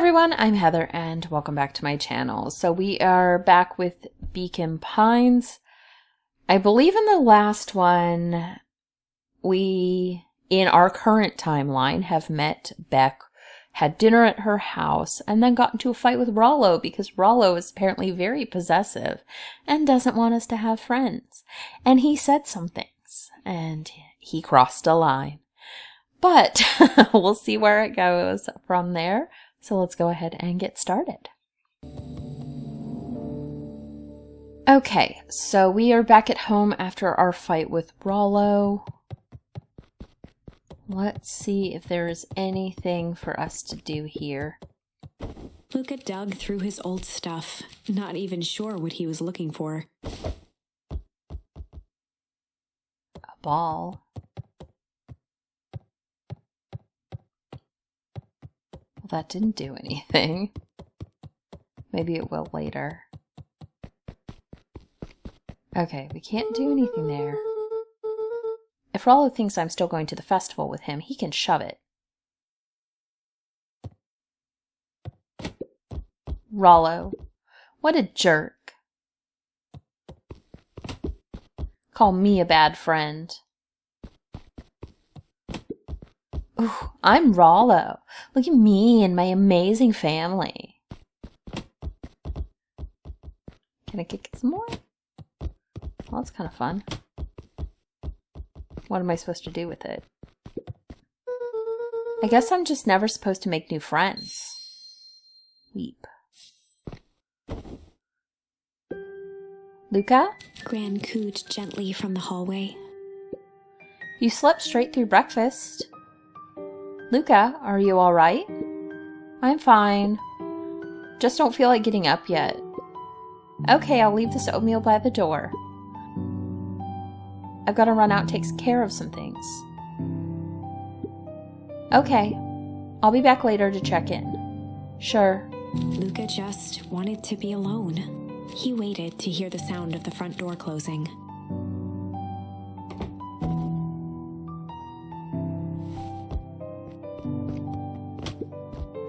everyone, I'm Heather and welcome back to my channel. So we are back with Beacon Pines. I believe in the last one, we, in our current timeline, have met Beck, had dinner at her house, and then got into a fight with Rolo because Rolo is apparently very possessive and doesn't want us to have friends. And he said some things, and he crossed a line. But we'll see where it goes from there. So let's go ahead and get started. Okay, so we are back at home after our fight with Rolo. Let's see if there is anything for us to do here. Luca dug through his old stuff, not even sure what he was looking for. A ball. Well, that didn't do anything. Maybe it will later. Okay, we can't do anything there. If Rolo thinks I'm still going to the festival with him, he can shove it. Rolo. What a jerk. Call me a bad friend. Ooh, I'm Rolo. Look at me and my amazing family. Can I kick it some more? Well, that's kind of fun. What am I supposed to do with it? I guess I'm just never supposed to make new friends. Weep. Luca? Gran cooed gently from the hallway. You slept straight through breakfast. Luca, are you all right? I'm fine. Just don't feel like getting up yet. Okay, I'll leave this oatmeal by the door. I've got to run out and take care of some things. Okay, I'll be back later to check in. Sure. Luca just wanted to be alone. He waited to hear the sound of the front door closing.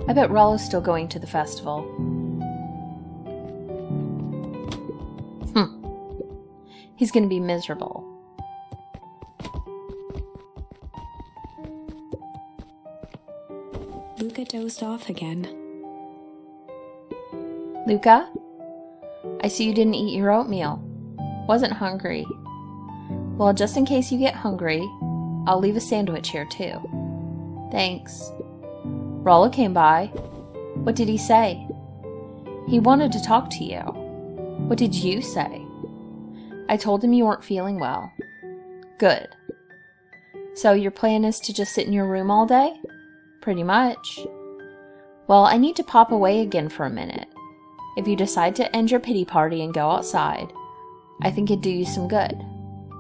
I bet Rolo's still going to the festival. He's going to be miserable. Luca dozed off again. Luca? I see you didn't eat your oatmeal. Wasn't hungry. Well, just in case you get hungry, I'll leave a sandwich here too. Thanks. Rolo came by. What did he say? He wanted to talk to you. What did you say? I told him you weren't feeling well. Good. So your plan is to just sit in your room all day? Pretty much. Well, I need to pop away again for a minute. If you decide to end your pity party and go outside, I think it'd do you some good.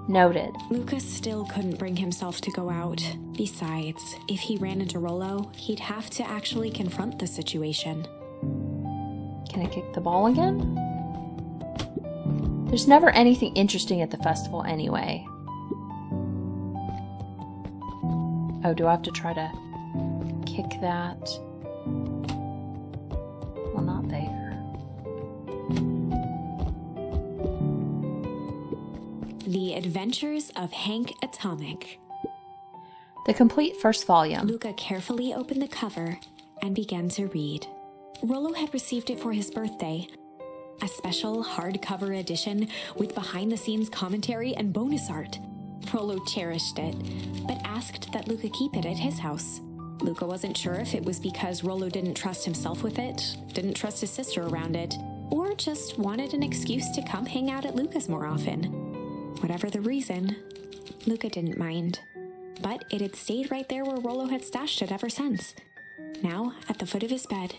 Noted. Luca still couldn't bring himself to go out. Besides, if he ran into Rolo, he'd have to actually confront the situation. Can I kick the ball again? There's never anything interesting at the festival anyway. Oh, do I have to try to kick that? Well, not there. The Adventures of Hank Atomic. The complete first volume. Luca carefully opened the cover and began to read. Rolo had received it for his birthday. A special hardcover edition with behind-the-scenes commentary and bonus art. Rolo cherished it, but asked that Luca keep it at his house. Luca wasn't sure if it was because Rolo didn't trust himself with it, didn't trust his sister around it, or just wanted an excuse to come hang out at Luca's more often. Whatever the reason, Luca didn't mind. But it had stayed right there where Rolo had stashed it ever since. Now, at the foot of his bed,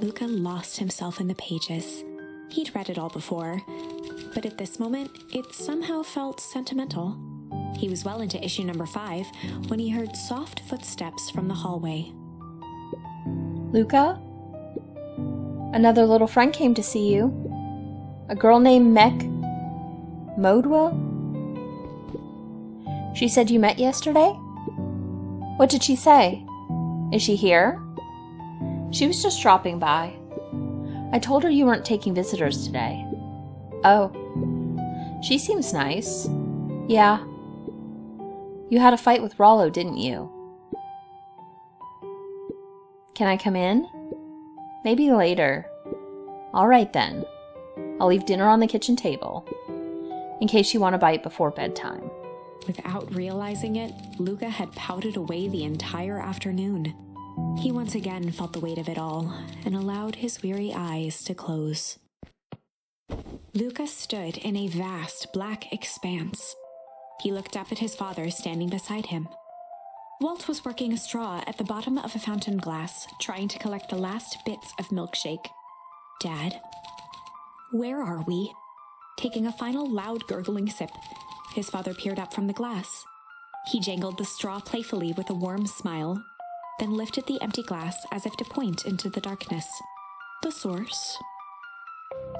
Luca lost himself in the pages. He'd read it all before, but at this moment, it somehow felt sentimental. He was well into issue number 5 when he heard soft footsteps from the hallway. Luca? Another little friend came to see you. A girl named Modwa? She said you met yesterday? What did she say? Is she here? She was just dropping by. I told her you weren't taking visitors today. Oh. She seems nice. Yeah. You had a fight with Rolo, didn't you? Can I come in? Maybe later. All right then. I'll leave dinner on the kitchen table, in case you want a bite before bedtime. Without realizing it, Luca had pouted away the entire afternoon. He once again felt the weight of it all and allowed his weary eyes to close. Luca stood in a vast black expanse. He looked up at his father standing beside him. Walt was working a straw at the bottom of a fountain glass, trying to collect the last bits of milkshake. Dad, where are we? Taking a final loud gurgling sip, his father peered up from the glass. He jangled the straw playfully with a warm smile, then lifted the empty glass as if to point into the darkness. The source.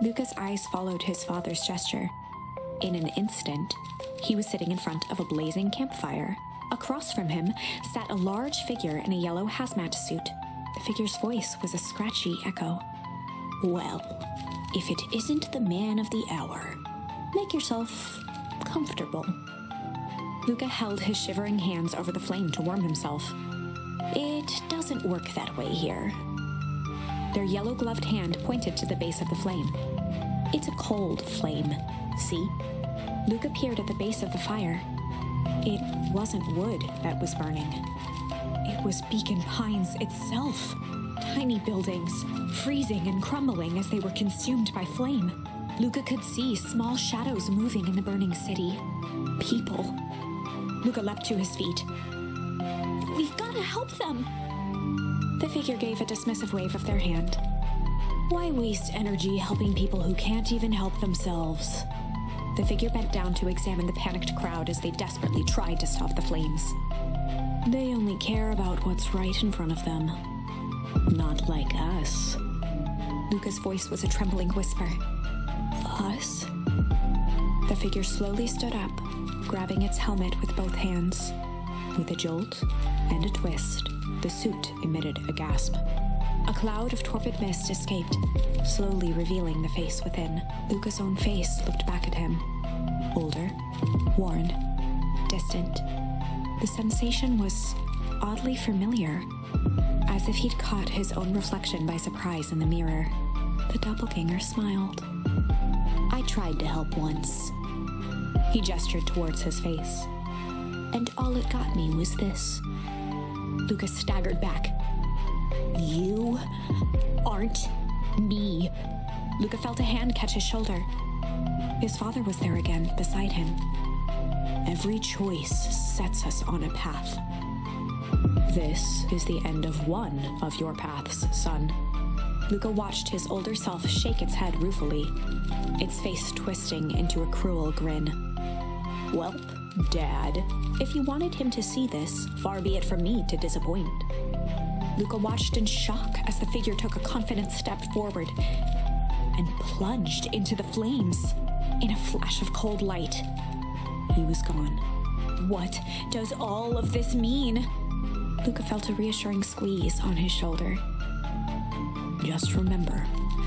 Luca's eyes followed his father's gesture. In an instant, he was sitting in front of a blazing campfire. Across from him sat a large figure in a yellow hazmat suit. The figure's voice was a scratchy echo. Well, if it isn't the man of the hour, make yourself comfortable. Luca held his shivering hands over the flame to warm himself. It doesn't work that way here. Their yellow-gloved hand pointed to the base of the flame. It's a cold flame, see? Luca peered at the base of the fire. It wasn't wood that was burning. It was Beacon Pines itself. Tiny buildings, freezing and crumbling as they were consumed by flame. Luca could see small shadows moving in the burning city. People. Luca leapt to his feet. We've got to help them! The figure gave a dismissive wave of their hand. Why waste energy helping people who can't even help themselves? The figure bent down to examine the panicked crowd as they desperately tried to stop the flames. They only care about what's right in front of them. Not like us. Luca's voice was a trembling whisper. Us? The figure slowly stood up, grabbing its helmet with both hands. With a jolt and a twist, the suit emitted a gasp. A cloud of torpid mist escaped, slowly revealing the face within. Luca's own face looked back at him. Older, worn, distant. The sensation was oddly familiar, as if he'd caught his own reflection by surprise in the mirror. The doppelganger smiled. I tried to help once. He gestured towards his face. And all it got me was this. Luca staggered back. You aren't me. Luca felt a hand catch his shoulder. His father was there again, beside him. Every choice sets us on a path. This is the end of one of your paths, son. Luca watched his older self shake its head ruefully, its face twisting into a cruel grin. Welp, Dad, if you wanted him to see this, far be it from me to disappoint. Luca watched in shock as the figure took a confident step forward and plunged into the flames. In a flash of cold light, he was gone. What does all of this mean? Luca felt a reassuring squeeze on his shoulder. Just remember,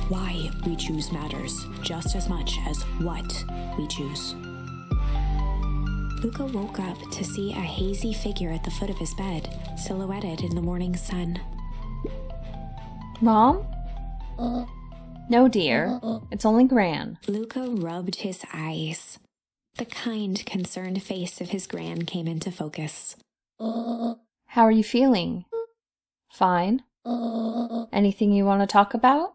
why we choose matters just as much as what we choose. Luca woke up to see a hazy figure at the foot of his bed, silhouetted in the morning sun. Mom? No, dear. It's only Gran. Luca rubbed his eyes. The kind, concerned face of his Gran came into focus. How are you feeling? Fine. Anything you want to talk about?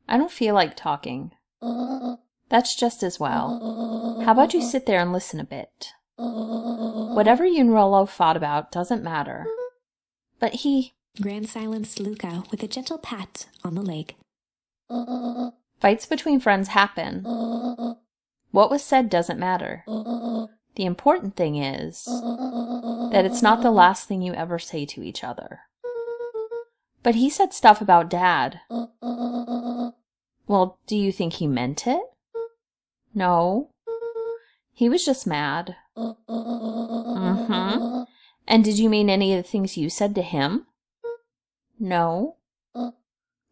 I don't feel like talking. That's just as well. How about you sit there and listen a bit? Whatever you and Rolo fought about doesn't matter. But Gran silenced Luca with a gentle pat on the leg. Fights between friends happen. What was said doesn't matter. The important thing is that it's not the last thing you ever say to each other. But he said stuff about Dad. Well, do you think he meant it? No. He was just mad. And did you mean any of the things you said to him? No.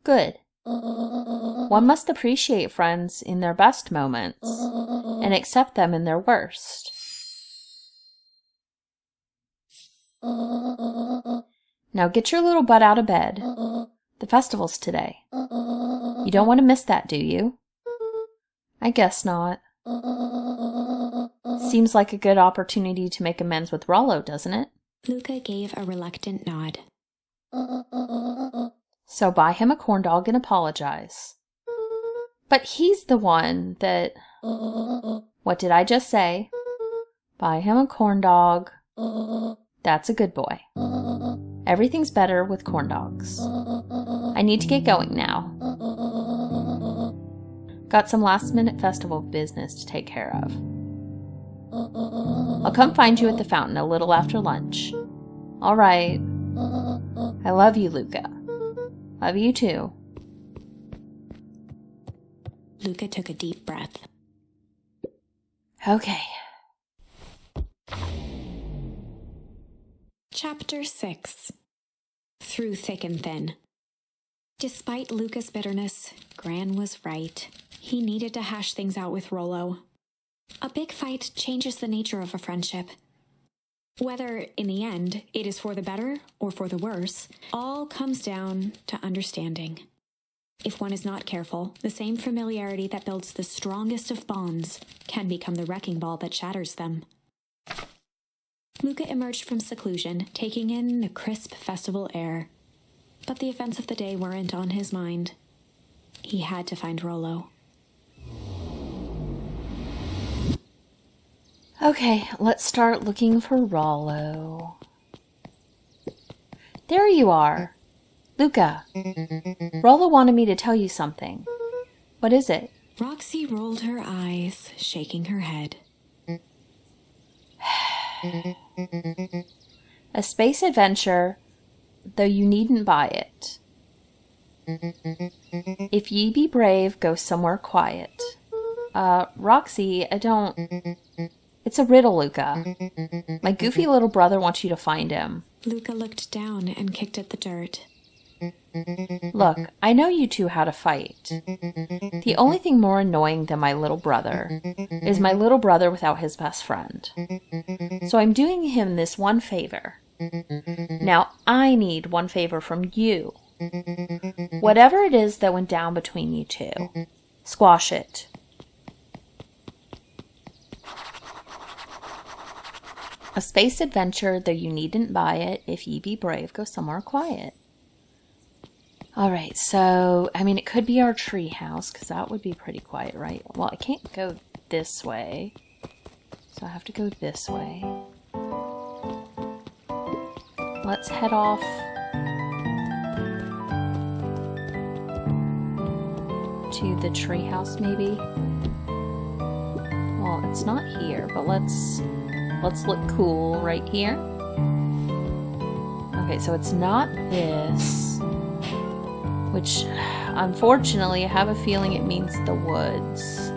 Good. One must appreciate friends in their best moments and accept them in their worst. Now get your little butt out of bed. The festival's today. You don't want to miss that, do you? I guess not. Seems like a good opportunity to make amends with Rolo, doesn't it? Luca gave a reluctant nod. So buy him a corn dog and apologize. But he's the one that... What did I just say? Buy him a corn dog. That's a good boy. Everything's better with corn dogs. I need to get going now. Got some last-minute festival business to take care of. I'll come find you at the fountain a little after lunch. All right. I love you, Luca. Love you too. Luca took a deep breath. Okay. Chapter 6. Through Thick and Thin. Despite Luca's bitterness, Gran was right. He needed to hash things out with Rolo. A big fight changes the nature of a friendship. Whether, in the end, it is for the better or for the worse, all comes down to understanding. If one is not careful, the same familiarity that builds the strongest of bonds can become the wrecking ball that shatters them. Luca emerged from seclusion, taking in the crisp festival air. But the events of the day weren't on his mind. He had to find Rolo. Okay, let's start looking for Rolo. There you are. Luca, Rolo wanted me to tell you something. What is it? Roxy rolled her eyes, shaking her head. A space adventure, though you needn't buy it. If ye be brave, go somewhere quiet. Roxy, I don't... It's a riddle, Luca. My goofy little brother wants you to find him. Luca looked down and kicked at the dirt. Look, I know you two how to fight. The only thing more annoying than my little brother is my little brother without his best friend. So I'm doing him this one favor. Now I need one favor from you. Whatever it is that went down between you two, squash it. A space adventure, though you needn't buy it. If ye be brave, go somewhere quiet. Alright, so, it could be our tree house, because that would be pretty quiet, right? Well, I can't go this way, so I have to go this way. Let's head off to the tree house, maybe. Well, it's not here, but let's look cool right here. Okay, so it's not this, which unfortunately I have a feeling it means the woods.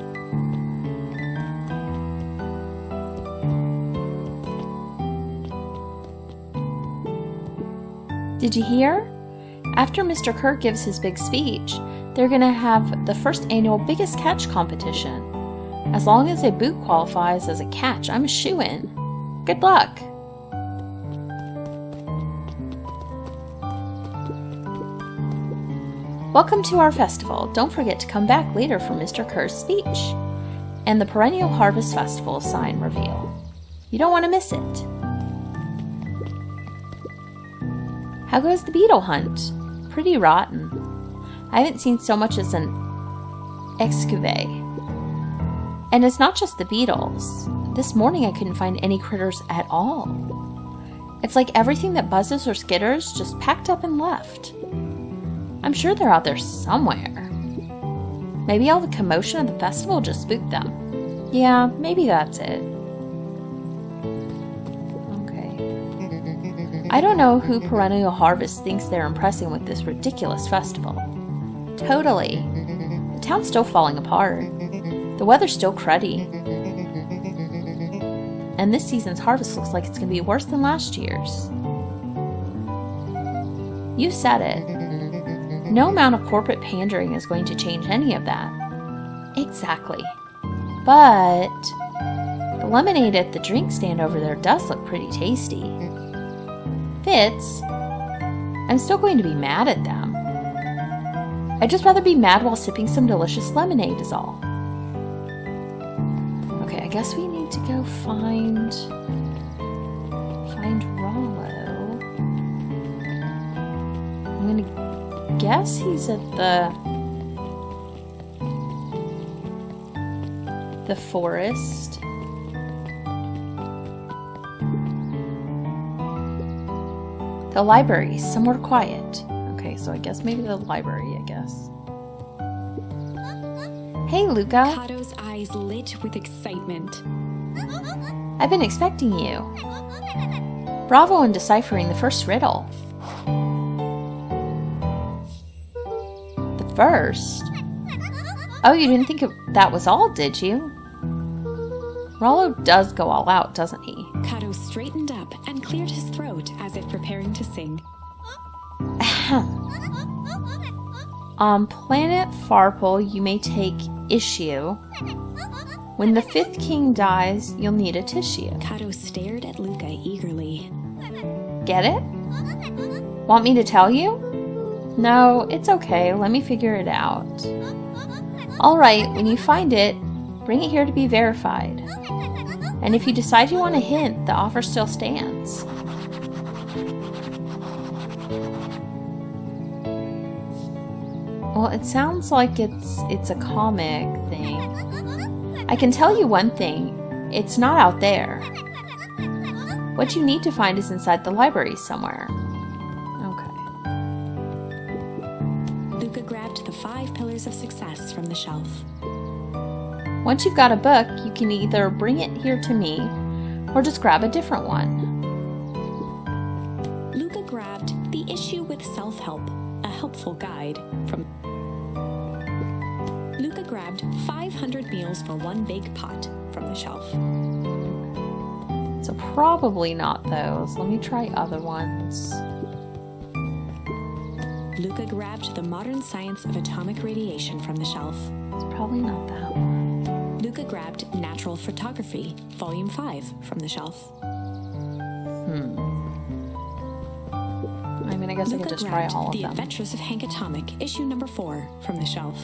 Did you hear? After Mr. Kirk gives his big speech, they're gonna have the first annual Biggest Catch competition. As long as a boot qualifies as a catch, I'm a shoo-in. Good luck! Welcome to our festival. Don't forget to come back later for Mr. Kerr's speech and the Perennial Harvest Festival sign reveal. You don't want to miss it. How goes the beetle hunt? Pretty rotten. I haven't seen so much as an excavate. And it's not just the beetles. This morning I couldn't find any critters at all. It's like everything that buzzes or skitters just packed up and left. I'm sure they're out there somewhere. Maybe all the commotion of the festival just spooked them. Yeah, maybe that's it. Okay. I don't know who Perennial Harvest thinks they're impressing with this ridiculous festival. Totally. The town's still falling apart. The weather's still cruddy. And this season's harvest looks like it's going to be worse than last year's. You said it. no amount of corporate pandering is going to change any of that. Exactly. But the lemonade at the drink stand over there does look pretty tasty. Fitz, I'm still going to be mad at them. I'd just rather be mad while sipping some delicious lemonade is all. Okay, I guess we need to go find Rolo. I'm gonna guess he's at the forest. The library is somewhere quiet. Okay, so I guess maybe the library, I guess. Hey, Luca. Cato's eyes lit with excitement. I've been expecting you. Bravo in deciphering the first riddle. The first? Oh, you didn't think that was all, did you? Rolo does go all out, doesn't he? Cato straightened up and cleared his throat as if preparing to sing. On planet Farple, you may take issue. When the fifth king dies, you'll need a tissue. Cato stared at Luca eagerly. Get it? Want me to tell you? No, it's okay. Let me figure it out. Alright, when you find it, bring it here to be verified. And if you decide you want a hint, the offer still stands. Well, it sounds like it's a comic thing. I can tell you one thing. It's not out there. What you need to find is inside the library somewhere. Okay. Luca grabbed the 5 pillars of success from the shelf. Once you've got a book, you can either bring it here to me or just grab a different one. Luca grabbed The Issue with Self-Help, a helpful guide from... Luca grabbed 500 meals for one big pot from the shelf. So probably not those. Let me try other ones. Luca grabbed The Modern Science of Atomic Radiation from the shelf. It's probably not that one. Luca grabbed Natural Photography, Volume 5 from the shelf. I mean, I guess I could just try all of The them. Adventures of Hank Atomic, Issue number 4 from the shelf.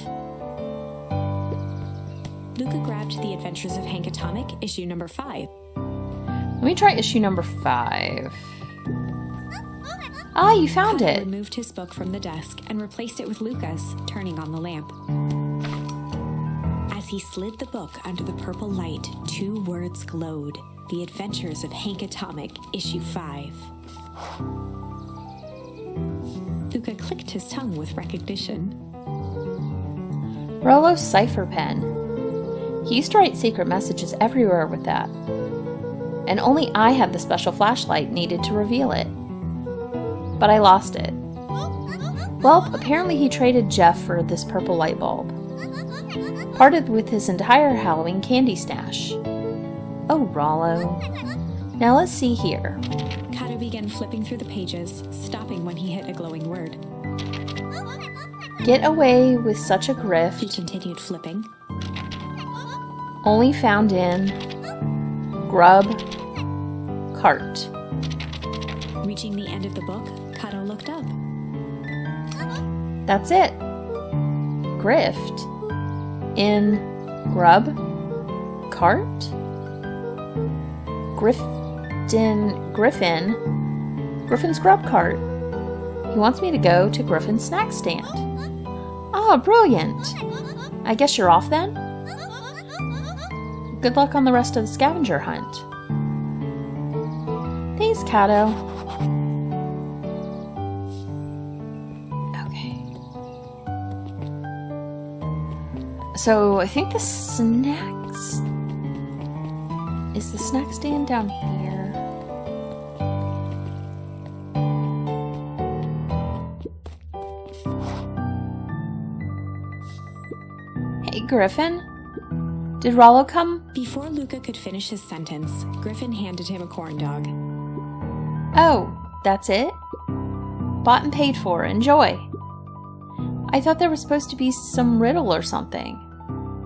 Luca grabbed The Adventures of Hank Atomic, Issue number 5. Let me try issue number 5. Ah, you found Cato it! removed his book from the desk and replaced it with Luca's, turning on the lamp. As he slid the book under the purple light, 2 words glowed. The Adventures of Hank Atomic, Issue 5. Luca clicked his tongue with recognition. Rolo's cipher pen. He used to write secret messages everywhere with that. And only I had the special flashlight needed to reveal it. But I lost it. Well, apparently he traded Jeff for this purple light bulb. Parted with his entire Halloween candy stash. Oh, Rolo. Now let's see here. Cato began flipping through the pages, stopping when he hit a glowing word. Get away with such a He grift. continued flipping. Only found in Grub Cart. Reaching the end of the book, Cato looked up. That's it. Grift. In Grub Cart? Griffin's Grub Cart. He wants me to go to Griffin's snack stand. Oh, brilliant. I guess you're off then? Good luck on the rest of the scavenger hunt. Thanks, Cato. Okay. So, I think the snacks... Is the snack stand down here? Hey, Griffin. Did Rolo come? Before Luca could finish his sentence, Griffin handed him a corn dog. Oh, that's it? Bought and paid for. Enjoy. I thought there was supposed to be some riddle or something.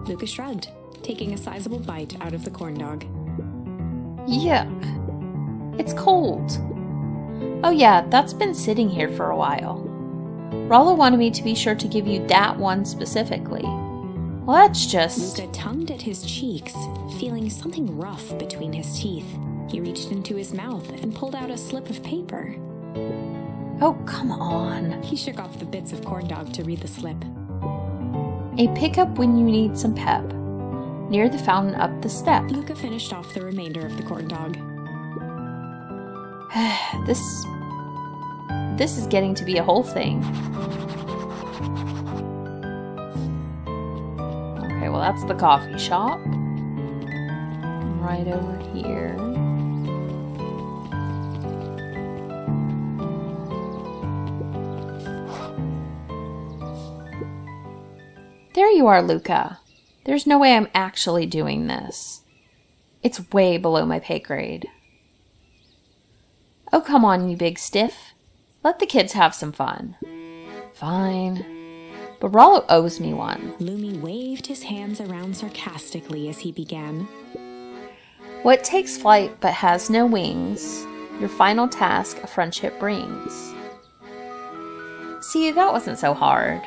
Luca shrugged, taking a sizable bite out of the corn dog. Yuck. It's cold. Oh yeah, that's been sitting here for a while. Rolo wanted me to be sure to give you that one specifically. Well, that's just... Luca tongued at his cheeks, feeling something rough between his teeth. He reached into his mouth and pulled out a slip of paper. Oh, come on. He shook off the bits of corn dog to read the slip. A pickup when you need some pep. Near the fountain up the step. Luca finished off the remainder of the corn dog. This is getting to be a whole thing. Okay, well that's the coffee shop. Right over here. There you are, Luca. There's no way I'm actually doing this. It's way below my pay grade. Oh, come on, you big stiff. Let the kids have some fun. Fine. But Rolo owes me one. Lumi waved his hands around sarcastically as he began. What takes flight but has no wings? Your final task a friendship brings. See, that wasn't so hard.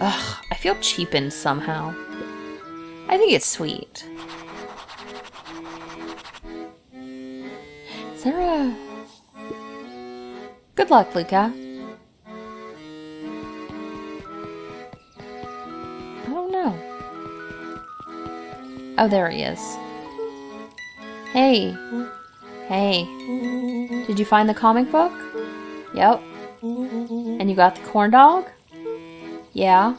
Ugh, I feel cheapened somehow. I think it's sweet. Is there a... Good luck, Luca. I don't know. Oh, there he is. Hey. Hey. Did you find the comic book? Yep. And you got the corn dog? Yeah?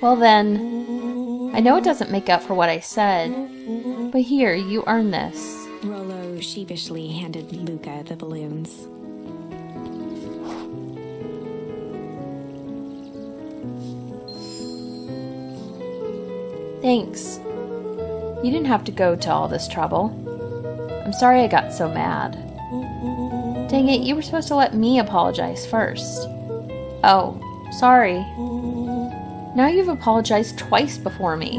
Well then, I know it doesn't make up for what I said, but here, you earned this. Rolo sheepishly handed Luca the balloons. Thanks. You didn't have to go to all this trouble. I'm sorry I got so mad. Dang it, you were supposed to let me apologize first. Oh, sorry. Now you've apologized twice before me.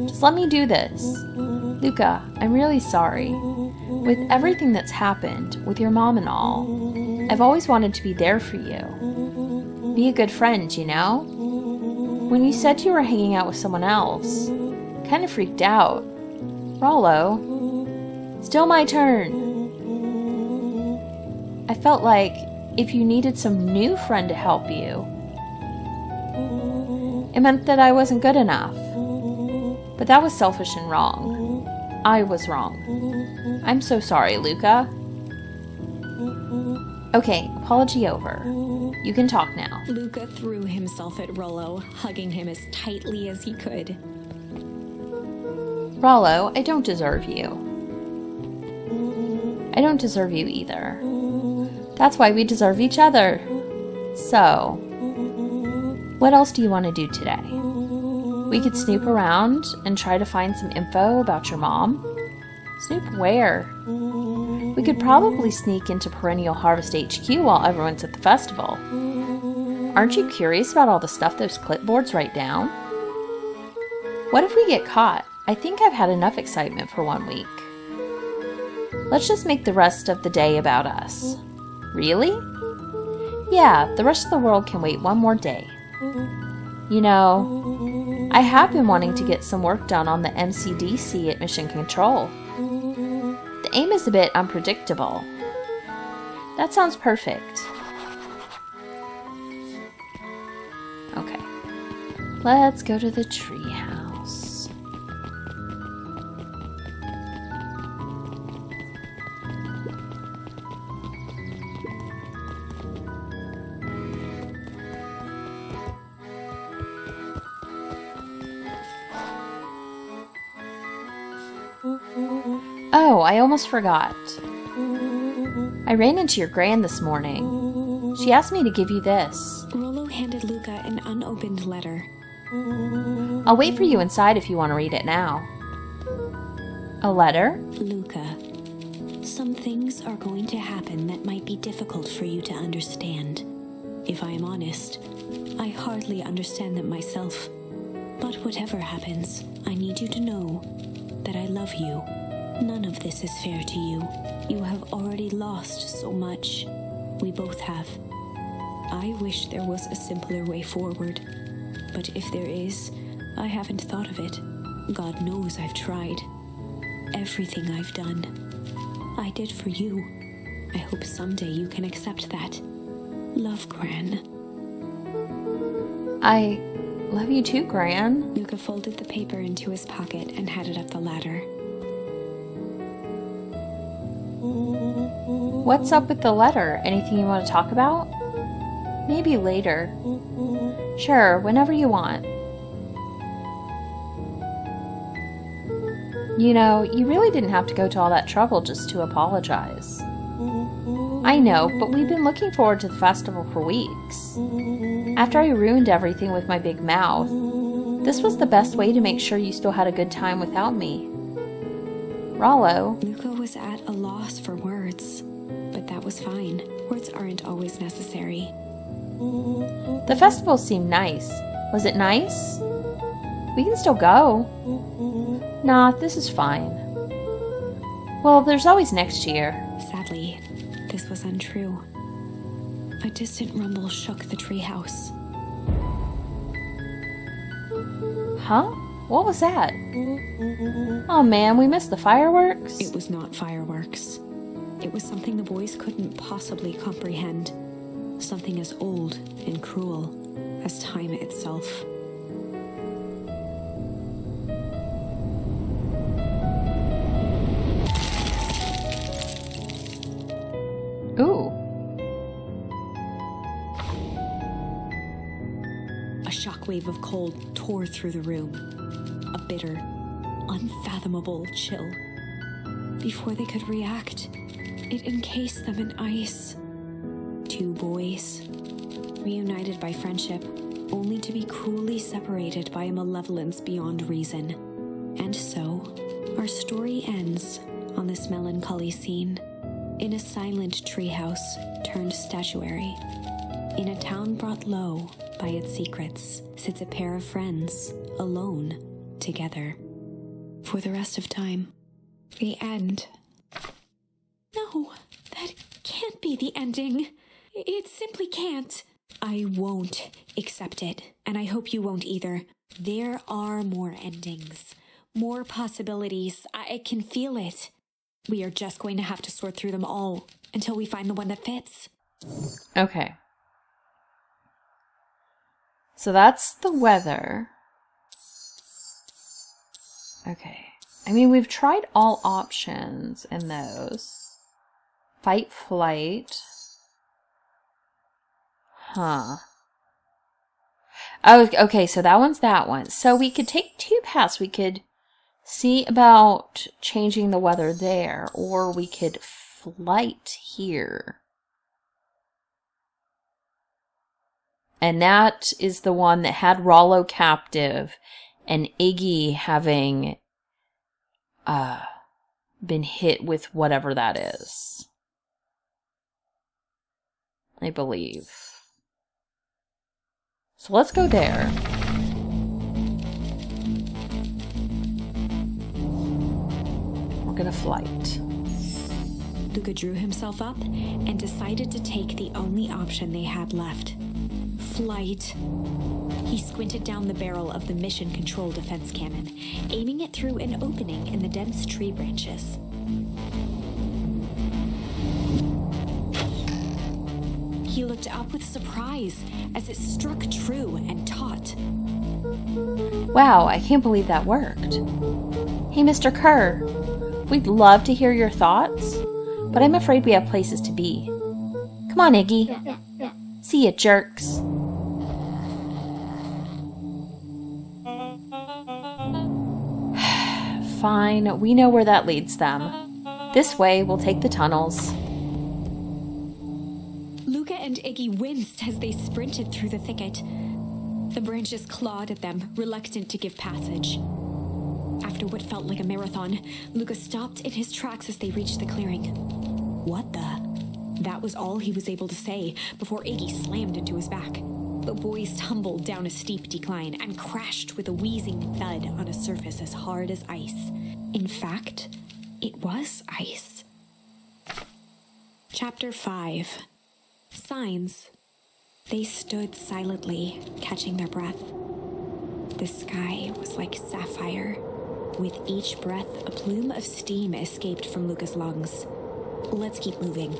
Just let me do this. Luca, I'm really sorry. With everything that's happened, with your mom and all, I've always wanted to be there for you. Be a good friend, you know? When you said you were hanging out with someone else, I kind of freaked out. Rolo, still my turn. I felt like if you needed some new friend to help you, it meant that I wasn't good enough. But that was selfish and wrong. I was wrong. I'm so sorry, Luca. Okay, apology over. You can talk now. Luca threw himself at Rolo, hugging him as tightly as he could. Rolo, I don't deserve you. I don't deserve you either. That's why we deserve each other. So, what else do you want to do today? We could snoop around and try to find some info about your mom. Snoop where? We could probably sneak into Perennial Harvest HQ while everyone's at the festival. Aren't you curious about all the stuff those clipboards write down? What if we get caught? I think I've had enough excitement for 1 week. Let's just make the rest of the day about us. Really? Yeah, the rest of the world can wait one more day. You know, I have been wanting to get some work done on the MCDC at Mission Control. The aim is a bit unpredictable. That sounds perfect. Okay. Let's go to the treehouse. Oh, I almost forgot. I ran into your gran this morning. She asked me to give you this. Rolo handed Luca an unopened letter. I'll wait for you inside if you want to read it now. A letter? Luca, Some things are going to happen that might be difficult for you to understand. If I am honest, I hardly understand them myself. But whatever happens, I need you to know that I love you. None of this is fair to you. You have already lost so much. We both have. I wish there was a simpler way forward. But if there is, I haven't thought of it. God knows I've tried. Everything I've done, I did for you. I hope someday you can accept that. Love, Gran. I love you too, Gran. Luca folded the paper into his pocket and headed up the ladder. What's up with the letter? Anything you want to talk about? Maybe later. Sure, whenever you want. You know, you really didn't have to go to all that trouble just to apologize. I know, but we've been looking forward to the festival for weeks. After I ruined everything with my big mouth, this was the best way to make sure you still had a good time without me. Rolo. Luca was at a loss for words, but that was fine. Words aren't always necessary. The festival seemed nice. Was it nice? We can still go. Nah, this is fine. Well, there's always next year. Sadly, this was untrue. A distant rumble shook the treehouse. Huh? What was that? Oh man, we missed the fireworks? It was not fireworks. It was something the boys couldn't possibly comprehend. Something as old and cruel as time itself. Ooh. A shockwave of cold tore through the room. A bitter, unfathomable chill. Before they could react, it encased them in ice. Two boys, reunited by friendship, only to be cruelly separated by a malevolence beyond reason. And so, our story ends on this melancholy scene. In a silent treehouse turned statuary, in a town brought low by its secrets, sits a pair of friends, alone, together. For the rest of time. The end. No, that can't be the ending. It simply can't. I won't accept it, and I hope you won't either. There are more endings, more possibilities. I can feel it. We are just going to have to sort through them all until we find the one that fits. Okay. So that's the weather. Okay. I mean, we've tried all options in those. Fight, flight. Huh. Oh, okay, so that one's that one. So we could take two paths. We could see about changing the weather there, or we could flight here. And that is the one that had Rolo captive and Iggy having been hit with whatever that is. I believe. So let's go there. We're gonna flight. Luca drew himself up and decided to take the only option they had left. Flight. He squinted down the barrel of the mission control defense cannon, aiming it through an opening in the dense tree branches. He looked up with surprise as it struck true and taut. Wow, I can't believe that worked. Hey, Mr. Kerr, we'd love to hear your thoughts, but I'm afraid we have places to be. Come on, Iggy. See ya, jerks. Fine, we know where that leads them. This way, we'll take the tunnels. Luca and Iggy winced as they sprinted through the thicket. The branches clawed at them, reluctant to give passage. After what felt like a marathon, Luca stopped in his tracks as they reached the clearing. What the? That was all he was able to say before Iggy slammed into his back. The boys tumbled down a steep decline and crashed with a wheezing thud on a surface as hard as ice. In fact, it was ice. Chapter 5. Signs. They stood silently, catching their breath. The sky was like sapphire. With each breath, a plume of steam escaped from Luca's lungs. Let's keep moving.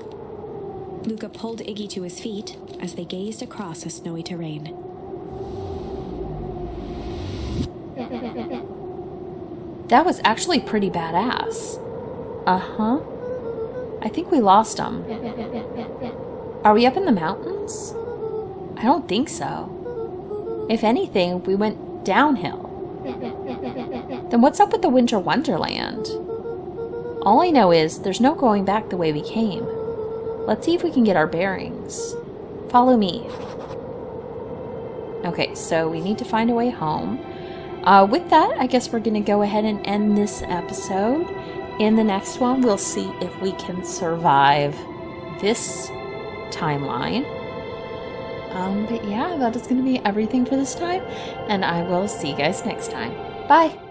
Luca pulled Iggy to his feet as they gazed across a snowy terrain. That was actually pretty badass. Uh-huh. I think we lost him. Are we up in the mountains? I don't think so. If anything, we went downhill. Then what's up with the Winter Wonderland? All I know is there's no going back the way we came. Let's see if we can get our bearings. Follow me. Okay, so we need to find a way home. With that, I guess we're going to go ahead and end this episode. In the next one, we'll see if we can survive this timeline. But yeah, that is going to be everything for this time, and I will see you guys next time. Bye!